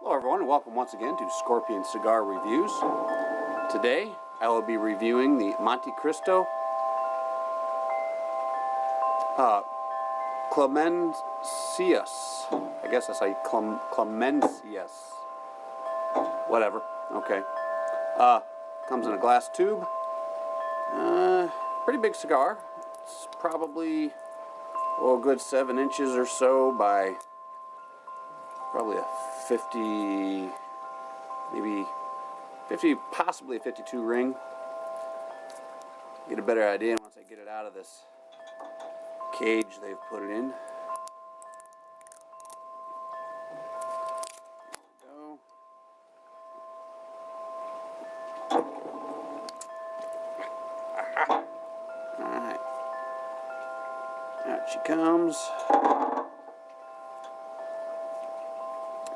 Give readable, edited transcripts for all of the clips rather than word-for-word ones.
Hello everyone, and welcome once again to Scorpion Cigar Reviews. Today I will be reviewing the Montecristo Clemenceaus. I guess that's how you Clemenceaus. Whatever. Okay. Comes in a glass tube. Pretty big cigar. It's probably a good 7 inches or so by probably a 50, maybe 50, possibly a 52 ring. Get a better idea once I get it out of this cage they've put it in. Go. Alright. Out she comes.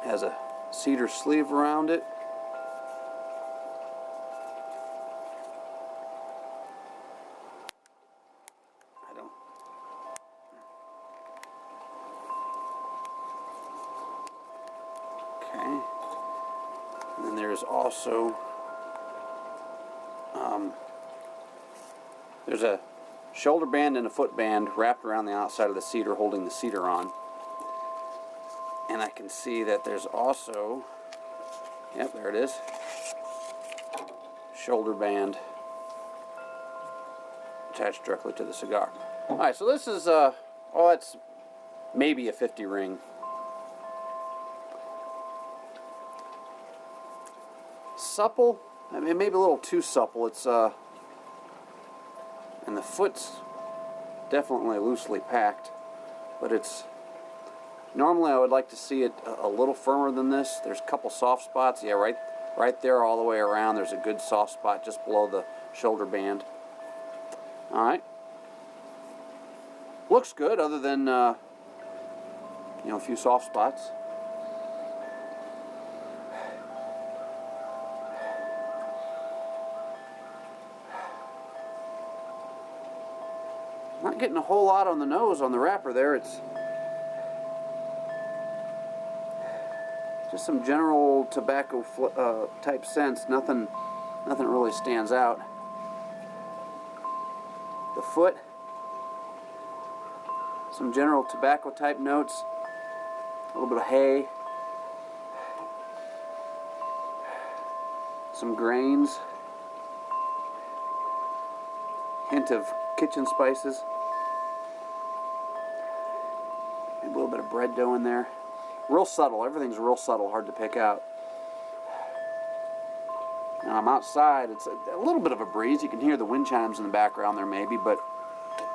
Has a cedar sleeve around it. Okay. And then there's also there's a shoulder band and a foot band wrapped around the outside of the cedar, holding the cedar on. And I can see that there's also, yep, there it is, shoulder band attached directly to the cigar. Alright, so this is, it's maybe a 50 ring. Supple, I mean, maybe a little too supple. It's, and the foot's definitely loosely packed, but it's, normally I would like to see it a little firmer than this. There's a couple soft spots. Yeah, right there all the way around. There's a good soft spot just below the shoulder band. Alright. Looks good other than, a few soft spots. Not getting a whole lot on the nose on the wrapper there. It's just some general tobacco type scents. Nothing really stands out. The foot, some general tobacco type notes. A little bit of hay. Some grains. Hint of kitchen spices. Maybe a little bit of bread dough in there. Real subtle. Everything's real subtle, hard to pick out. Now I'm outside. It's a little bit of a breeze. You can hear the wind chimes in the background there maybe, but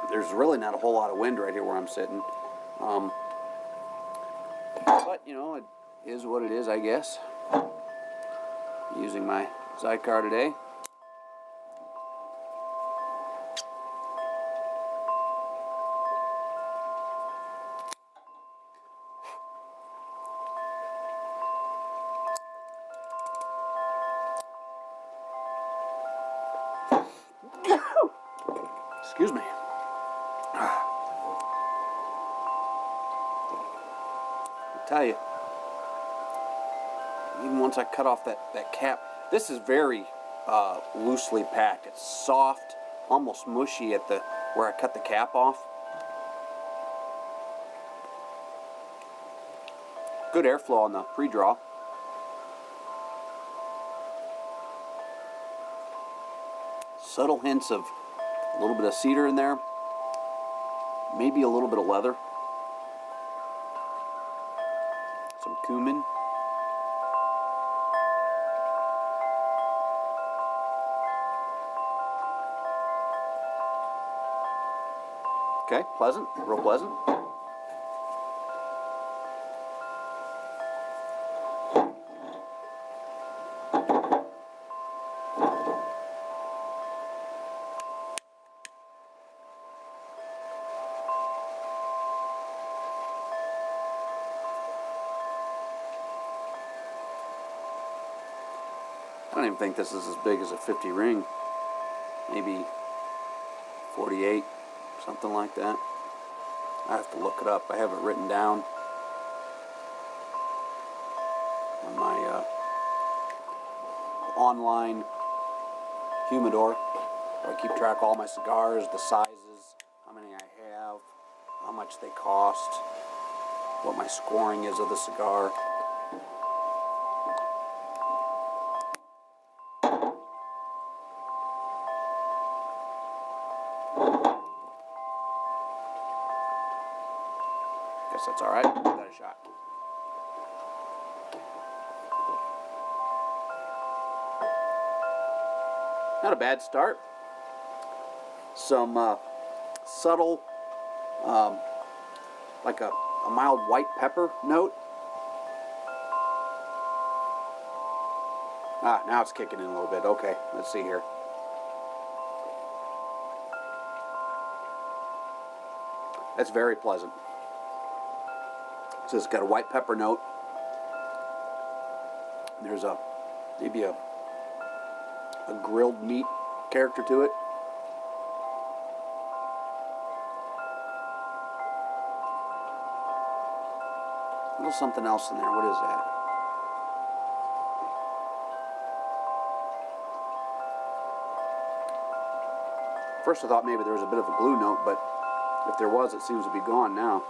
there's really not a whole lot of wind right here where I'm sitting. But, it is what it is, I guess. Using my Cigar today. Excuse me. I tell you, even once I cut off that cap, this is very loosely packed. It's soft, almost mushy at where I cut the cap off. Good airflow on the pre-draw. Subtle hints of a little bit of cedar in there, maybe a little bit of leather, some cumin. Okay, pleasant, real pleasant. I don't even think this is as big as a 50 ring. Maybe 48, something like that. I have to look it up. I have it written down on my online humidor, where I keep track of all my cigars, the sizes, how many I have, how much they cost, what my scoring is of the cigar. Guess that's alright. Give that a shot. Not a bad start. Some subtle, like a mild white pepper note. Ah, now it's kicking in a little bit. Okay, let's see here. That's very pleasant. So it's got a white pepper note. There's maybe a grilled meat character to it. A little something else in there. What is that? First I thought maybe there was a bit of a glue note, but if there was, it seems to be gone now.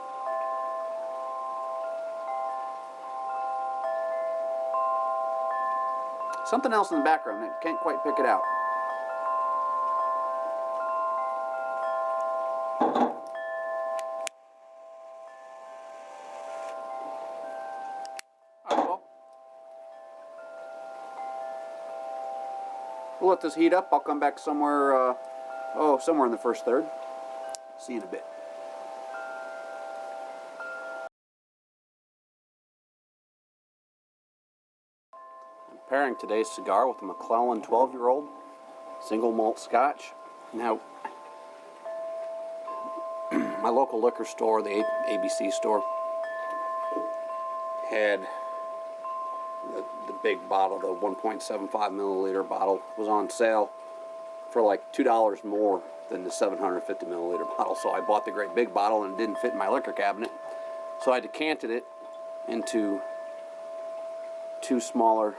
Something else in the background. I can't quite pick it out. Alright, well, we'll let this heat up. I'll come back somewhere, somewhere in the first third. See you in a bit. Pairing today's cigar with a McClelland 12-year-old single malt Scotch. Now, my local liquor store, the ABC store, had the big bottle, the 1.75 milliliter bottle, was on sale for like $2 more than the 750 milliliter bottle. So I bought the great big bottle and it didn't fit in my liquor cabinet. So I decanted it into two smaller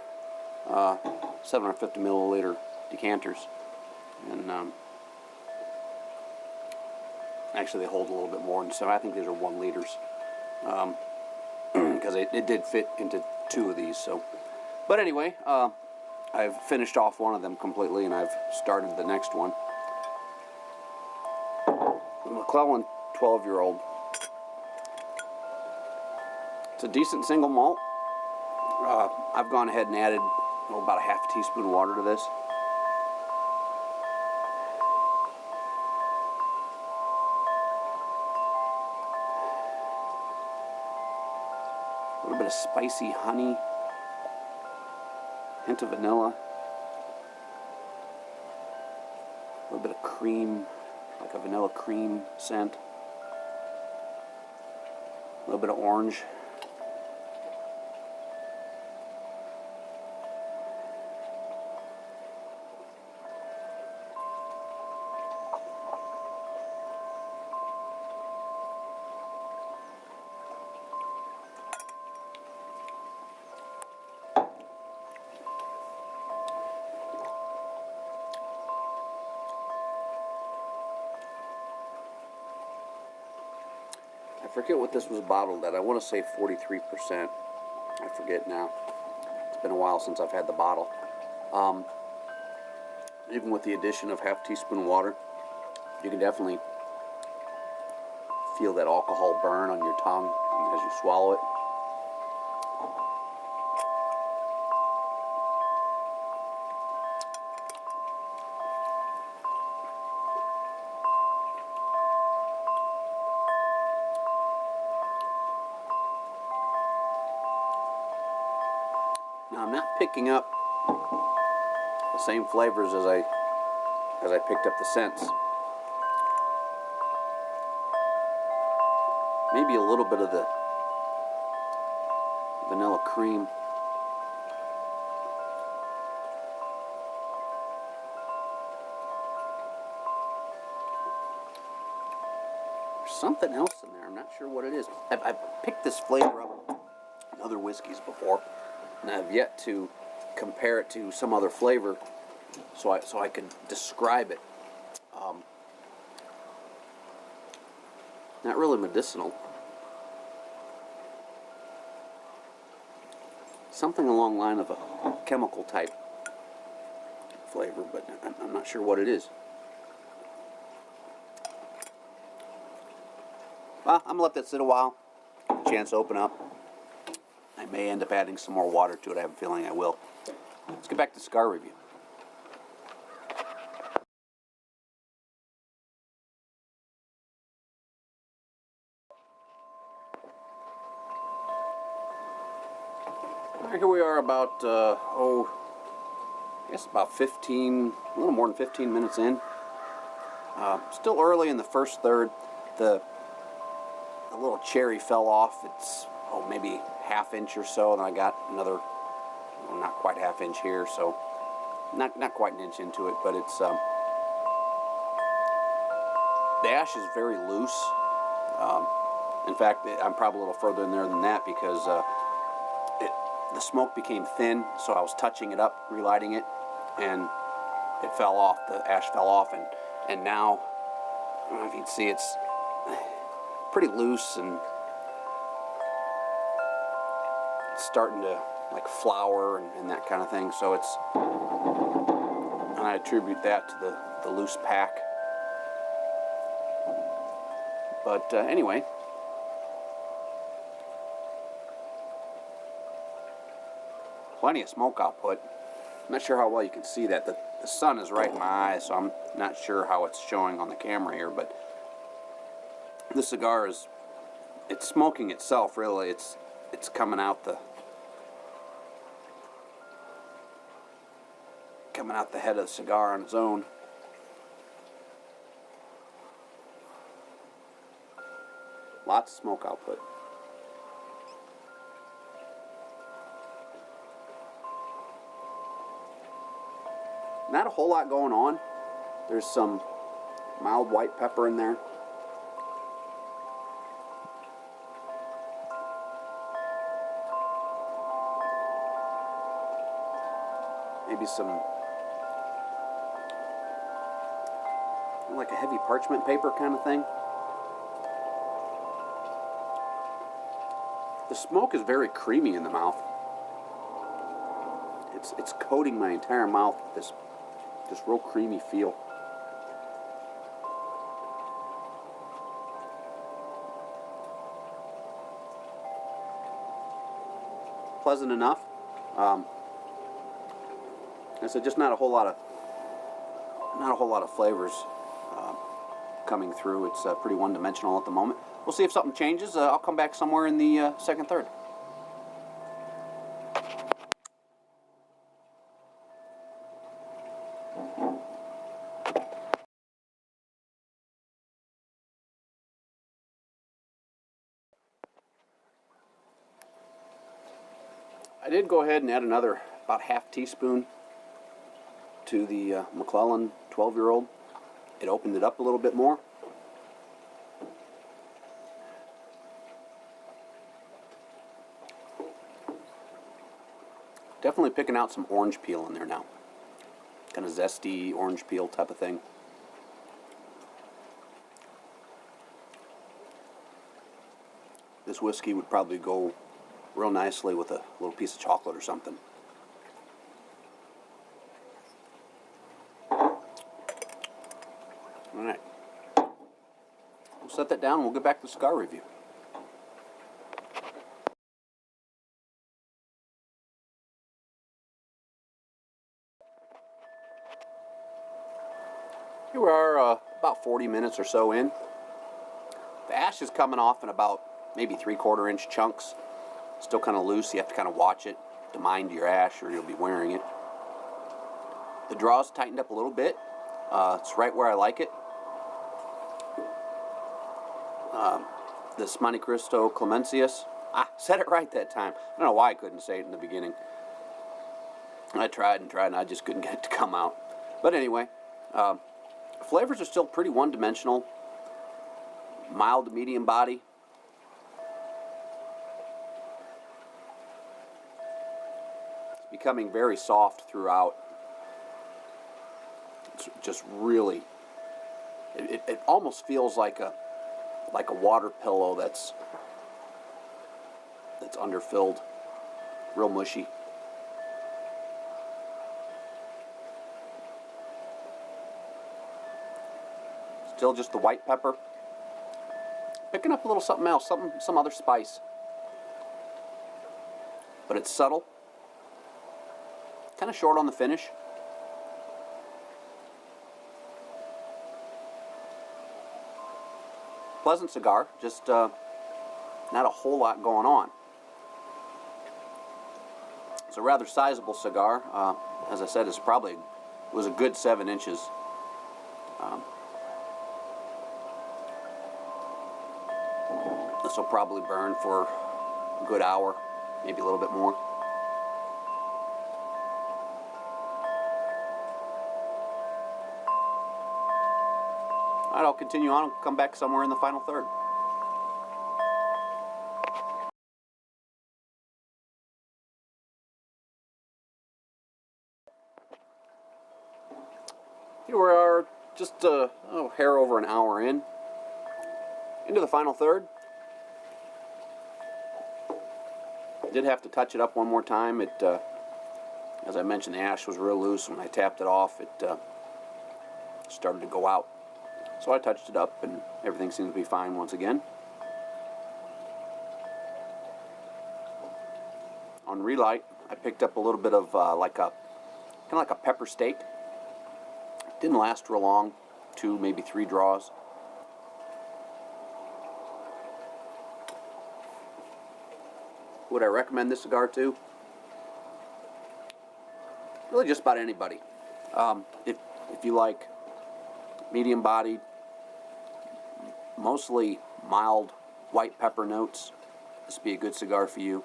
750 milliliter decanters, and actually they hold a little bit more, and so I think these are 1 liters, because it did fit into 2 of these. So, but anyway, I've finished off one of them completely, and I've started the next one. The McClelland 12-year-old. It's a decent single malt. I've gone ahead and added about a half a teaspoon of water to this. A little bit of spicy honey, hint of vanilla, a little bit of cream, like a vanilla cream scent, a little bit of orange. I forget what this was bottled at. I want to say 43%. I forget now. It's been a while since I've had the bottle. Even with the addition of half teaspoon water, you can definitely feel that alcohol burn on your tongue as you swallow it. Now I'm not picking up the same flavors as I picked up the scents. Maybe a little bit of the vanilla cream. There's something else in there. I'm not sure what it is. I've picked this flavor up in other whiskeys before. and I've yet to compare it to some other flavor, so I can describe it. Not really medicinal. Something along the line of a chemical type flavor, but I'm not sure what it is. Well, I'm gonna let that sit a while, give it a chance to open up. I may end up adding some more water to it. I have a feeling I will. Let's get back to the cigar review. All right, here we are about, I guess about 15, a little more than 15 minutes in. Still early in the first third. The little cherry fell off. It's, maybe half inch or so, and I got another, not quite half inch here, so not quite an inch into it, but it's, the ash is very loose. In fact, I'm probably a little further in there than that because the smoke became thin, so I was touching it up, relighting it, and it fell off. The ash fell off, and now, I don't know if you can see, it's pretty loose, and it's starting to like flower and that kind of thing. So it's, and I attribute that to the loose pack. But anyway, plenty of smoke output. I'm not sure how well you can see that. The sun is right in my eyes, so I'm not sure how it's showing on the camera here, but the cigar is, it's smoking itself, really. It's coming out the head of the cigar on its own. Lots of smoke output. Not a whole lot going on. There's some mild white pepper in there. Maybe some, like a heavy parchment paper kind of thing. The smoke is very creamy in the mouth. It's coating my entire mouth with this real creamy feel. Pleasant enough. I said, just not a whole lot of flavors coming through. It's pretty one-dimensional at the moment. We'll see if something changes. I'll come back somewhere in the second third. I did go ahead and add another about half teaspoon to the McClelland 12-year-old. It opened it up a little bit more. Definitely picking out some orange peel in there now. Kind of zesty orange peel type of thing. This whiskey would probably go real nicely with a little piece of chocolate or something. Alright. We'll set that down and we'll get back to the cigar review. Here we are about 40 minutes or so in. The ash is coming off in about maybe 3/4 inch chunks. Still kind of loose. You have to kind of watch it to mind your ash or you'll be wearing it. The draw's tightened up a little bit. It's right where I like it. This Montecristo Clemenceaus. I said it right that time. I don't know why I couldn't say it in the beginning. I tried and I just couldn't get it to come out. But anyway, flavors are still pretty one-dimensional. Mild to medium body. becoming very soft throughout. It's just really, it almost feels like a water pillow that's underfilled, real mushy. Still just the white pepper. Picking up a little something else, some other spice. But it's subtle. Kind of short on the finish. Pleasant cigar, just not a whole lot going on. It's a rather sizable cigar. As I said, it was a good 7 inches. This will probably burn for a good hour, maybe a little bit more. All right, I'll continue on and come back somewhere in the final third. Here we are, just a hair over an hour into the final third. Did have to touch it up one more time. It, as I mentioned, the ash was real loose. When I tapped it off, it started to go out. So I touched it up, and everything seems to be fine once again. On relight, I picked up a little bit of kind of like a pepper steak. Didn't last real long, 2, maybe 3 draws. Would I recommend this cigar to? Really just about anybody. If you like medium-bodied, mostly mild white pepper notes, this would be a good cigar for you.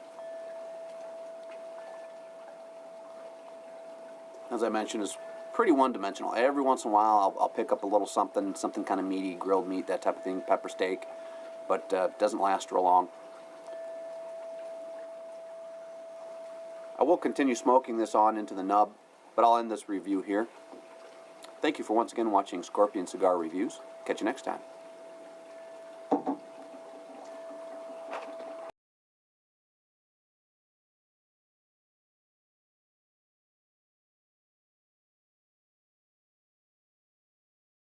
As I mentioned, it's pretty one-dimensional. Every once in a while, I'll pick up a little something kind of meaty, grilled meat, that type of thing, pepper steak, but doesn't last real long. I will continue smoking this on into the nub, but I'll end this review here. Thank you for once again watching Scorpion Cigar Reviews. Catch you next time.